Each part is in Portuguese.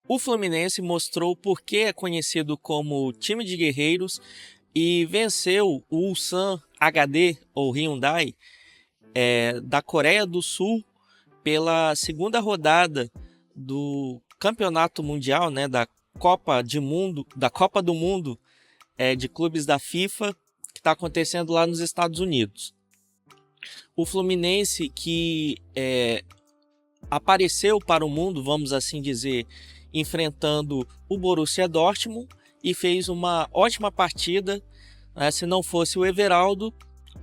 o Fluminense mostrou por que é conhecido como time de guerreiros e venceu o Ulsan HD, ou Hyundai, da Coreia do Sul pela segunda rodada do Campeonato Mundial, né, da Copa do Mundo de clubes da FIFA, que está acontecendo lá nos Estados Unidos. O Fluminense que apareceu para o mundo, vamos assim dizer, enfrentando o Borussia Dortmund e fez uma ótima partida. Se não fosse o Everaldo,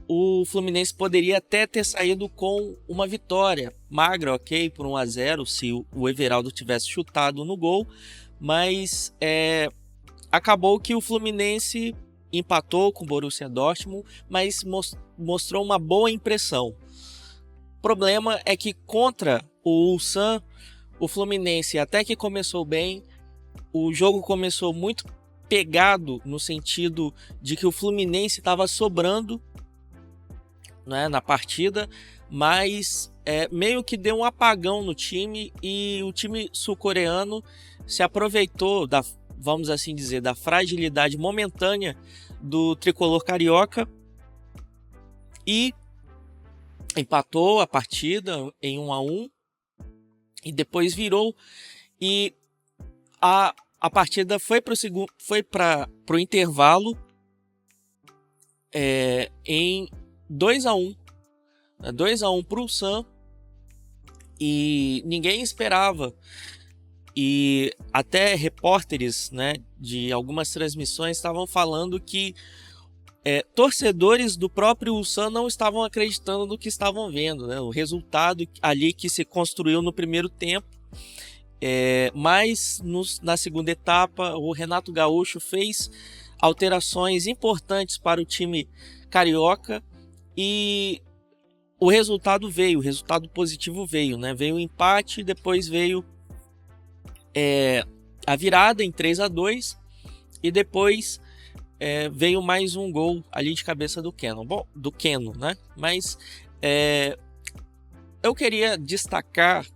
o Fluminense poderia até ter saído com uma vitória magra, ok, por 1-0, se o Everaldo tivesse chutado no gol, mas acabou que o Fluminense empatou com o Borussia Dortmund, mas mostrou uma boa impressão. O problema é que contra o Ulsan, o Fluminense até que começou bem, o jogo começou muito pegado no sentido de que o Fluminense estava sobrando, né, na partida, mas meio que deu um apagão no time e o time sul-coreano se aproveitou vamos assim dizer, da fragilidade momentânea do tricolor carioca e empatou a partida em 1-1 e depois virou, e a partida foi para o intervalo em 2-1. 2-1 para o Ulsan, e ninguém esperava. E até repórteres, né, de algumas transmissões estavam falando que torcedores do próprio Ulsan não estavam acreditando no que estavam vendo, né? O resultado ali que se construiu no primeiro tempo. Mas na segunda etapa, o Renato Gaúcho fez alterações importantes para o time carioca e o resultado positivo veio, né? Veio o empate, depois veio a virada em 3-2 e depois veio mais um gol ali de cabeça do Keno. Bom, do Keno, né? Mas eu queria destacar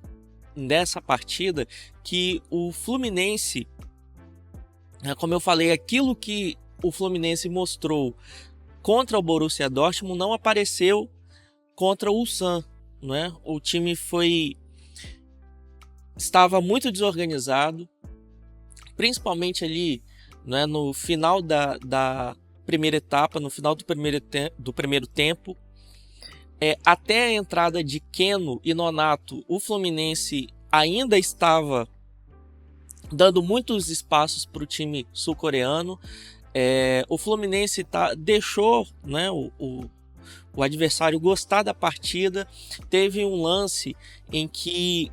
nessa partida que o Fluminense, como eu falei, aquilo que o Fluminense mostrou contra o Borussia Dortmund não apareceu contra o Ulsan, né? O time estava muito desorganizado, principalmente ali, né, no final da primeira etapa, no final do primeiro tempo. Até a entrada de Keno e Nonato, o Fluminense ainda estava dando muitos espaços para o time sul-coreano. O Fluminense deixou, né, o adversário gostar da partida. Teve um lance em que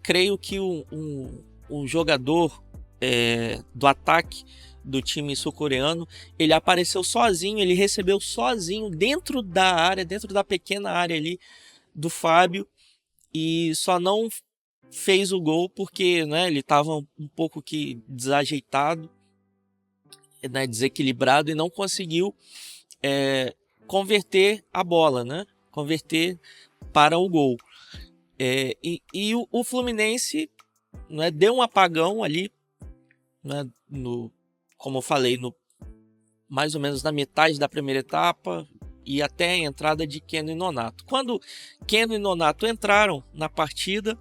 creio que um jogador do ataque do time sul-coreano, ele apareceu sozinho, ele recebeu sozinho dentro da área, dentro da pequena área ali do Fábio, e só não fez o gol porque, né, ele estava um pouco que desajeitado, né, desequilibrado, e não conseguiu converter a bola, né, converter para o gol. E o Fluminense, né, deu um apagão ali, né, como eu falei, mais ou menos na metade da primeira etapa e até a entrada de Keno e Nonato. Quando Keno e Nonato entraram na partida,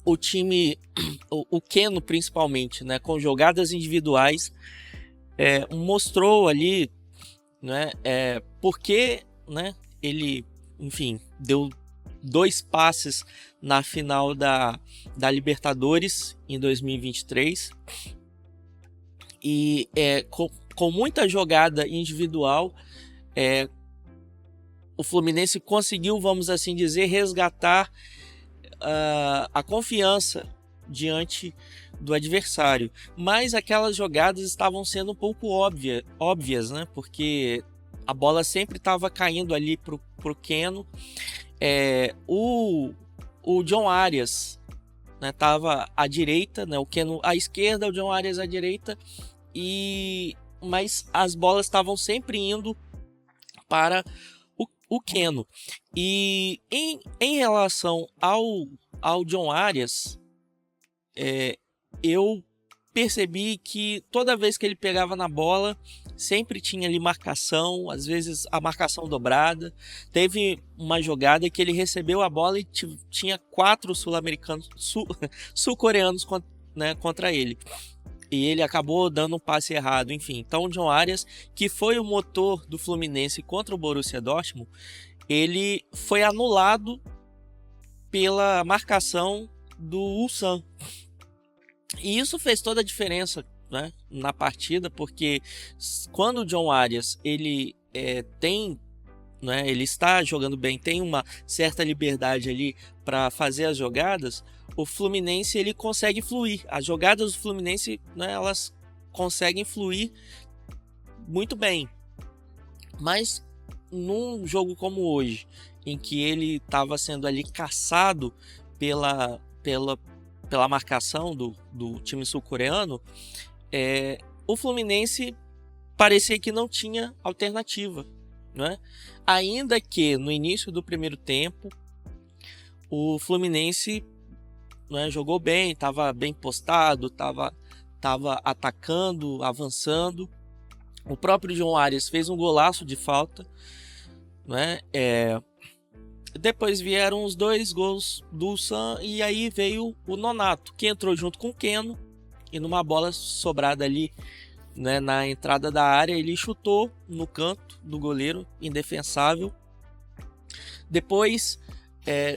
o time, o Keno principalmente, né, com jogadas individuais, mostrou ali, né, porque, né, ele, enfim, deu 2 passes na final da Libertadores em 2023 e com muita jogada individual, o Fluminense conseguiu, vamos assim dizer, resgatar a confiança diante do adversário, mas aquelas jogadas estavam sendo um pouco óbvias, né? Porque a bola sempre estava caindo ali pro Keno. O John Arias, né, tava à direita, né, o Keno à esquerda, o John Arias à direita, mas as bolas estavam sempre indo para o Keno. E em relação ao John Arias, eu percebi que toda vez que ele pegava na bola, sempre tinha ali marcação, às vezes a marcação dobrada. Teve uma jogada que ele recebeu a bola e tinha 4 sul-americanos, sul-coreanos contra ele. E ele acabou dando um passe errado, enfim. Então o John Arias, que foi o motor do Fluminense contra o Borussia Dortmund, ele foi anulado pela marcação do Ulsan. E isso fez toda a diferença, né, na partida, porque quando o John Arias ele ele está jogando bem, tem uma certa liberdade ali para fazer as jogadas, o Fluminense ele consegue fluir. As jogadas do Fluminense, né, elas conseguem fluir muito bem. Mas num jogo como hoje, em que ele estava sendo ali caçado pela marcação do time sul-coreano, o Fluminense parecia que não tinha alternativa, né? Ainda que no início do primeiro tempo o Fluminense, né, jogou bem, estava bem postado, estava atacando, avançando. O próprio John Arias fez um golaço de falta, né? Depois vieram os 2 gols do Ulsan e aí veio o Nonato, que entrou junto com o Keno e numa bola sobrada ali, né, na entrada da área, ele chutou no canto do goleiro, indefensável. Depois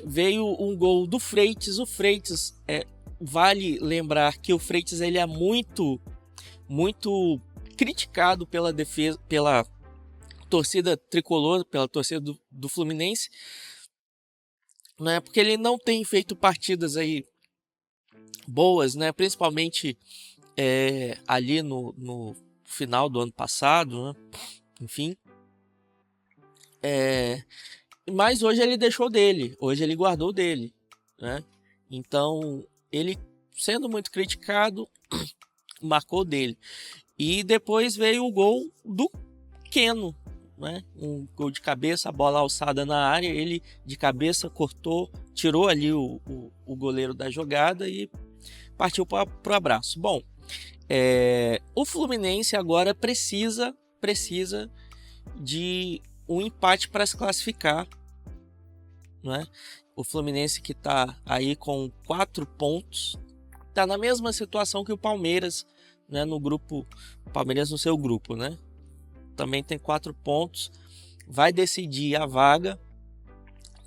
veio um gol do Freitas. O Freitas, vale lembrar que o Freitas ele é muito criticado pela defesa, pela torcida tricolor, pela torcida do Fluminense, né, porque ele não tem feito partidas aí boas, né, principalmente ali no final do ano passado, né, enfim. Mas hoje ele deixou dele, hoje ele guardou dele, né? Então ele, sendo muito criticado, marcou dele. E depois veio o gol do Keno, né? Um gol de cabeça, a bola alçada na área, ele de cabeça cortou, tirou ali o goleiro da jogada e partiu para o abraço. Bom, o Fluminense agora precisa de um empate para se classificar, né? O Fluminense, que está aí com 4 pontos, está na mesma situação que o Palmeiras, né, no grupo. O Palmeiras no seu grupo, né? Também tem 4 pontos, vai decidir a vaga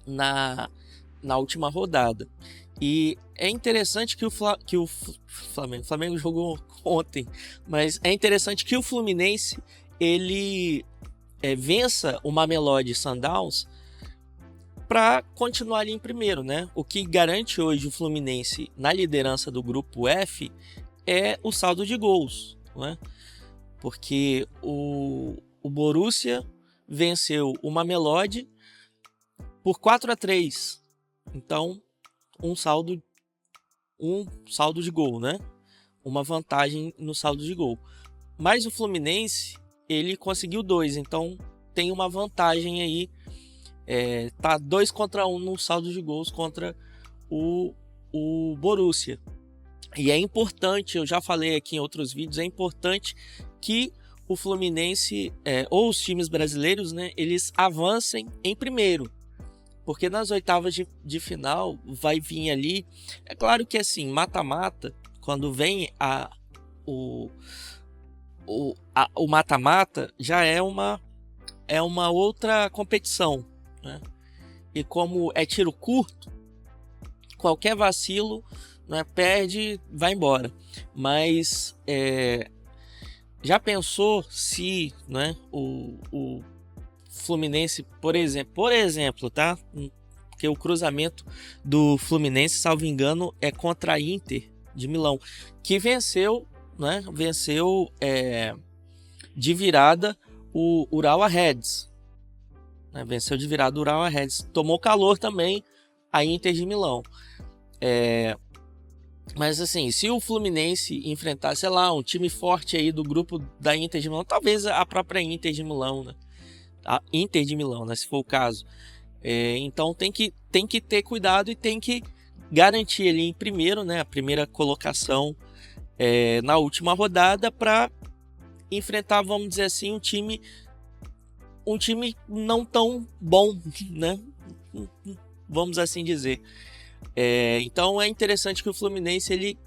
na última rodada. E é interessante que o Flamengo jogou ontem, mas é interessante que o Fluminense ele vença o Mamelodi Sundowns para continuar ali em primeiro, né? O que garante hoje o Fluminense na liderança do grupo F é o saldo de gols, né? Porque o Borussia venceu o Mamelodi por 4-3. Então, um saldo de gol, né? Uma vantagem no saldo de gol. Mas o Fluminense, ele conseguiu 2, então tem uma vantagem aí. Tá 2-1 no saldo de gols contra o Borussia. E é importante, eu já falei aqui em outros vídeos, é importante que o Fluminense, ou os times brasileiros, né, eles avancem em primeiro. Porque nas oitavas de final vai vir ali. É claro que assim, mata-mata, quando vem o mata-mata, já é uma outra competição, né? E como é tiro curto, qualquer vacilo, né, perde, vai embora. Mas já pensou se, né, o Fluminense, por exemplo, tá? Porque o cruzamento do Fluminense, salvo engano, é contra a Inter de Milão, que venceu, né? Venceu de virada o Urawa Reds, né? Venceu de virada o Urawa Reds. Tomou calor também a Inter de Milão. Mas assim, se o Fluminense enfrentar, sei lá, um time forte aí do grupo da Inter de Milão, talvez a própria Inter de Milão, né? A Inter de Milão, né, se for o caso. Então tem que ter cuidado e tem que garantir ali em primeiro, né, a primeira colocação na última rodada, para enfrentar, vamos dizer assim, um time não tão bom, né? Vamos assim dizer. Então é interessante que o Fluminense ele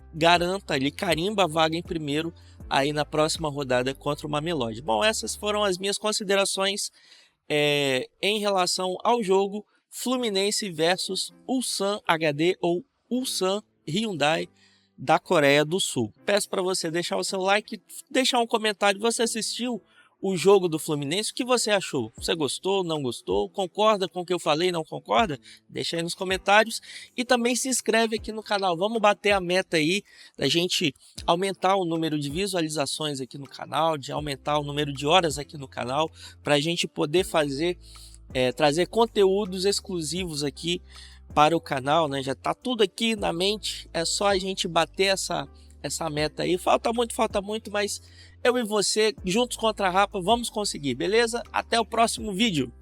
carimba a vaga em primeiro aí na próxima rodada contra o Mamelodi. Bom, essas foram as minhas considerações em relação ao jogo Fluminense versus Ulsan HD ou Ulsan Hyundai da Coreia do Sul. Peço para você deixar o seu like, deixar um comentário. Você assistiu o jogo do Fluminense? O que você achou? Você gostou, não gostou? Concorda com o que eu falei, não concorda? Deixa aí nos comentários. E também se inscreve aqui no canal. Vamos bater a meta aí da gente aumentar o número de visualizações aqui no canal, de aumentar o número de horas aqui no canal, para a gente poder trazer conteúdos exclusivos aqui para o canal, né? Já tá tudo aqui na mente, é só a gente bater essa meta aí. Falta muito, mas eu e você, juntos contra a Rapa, vamos conseguir, beleza? Até o próximo vídeo.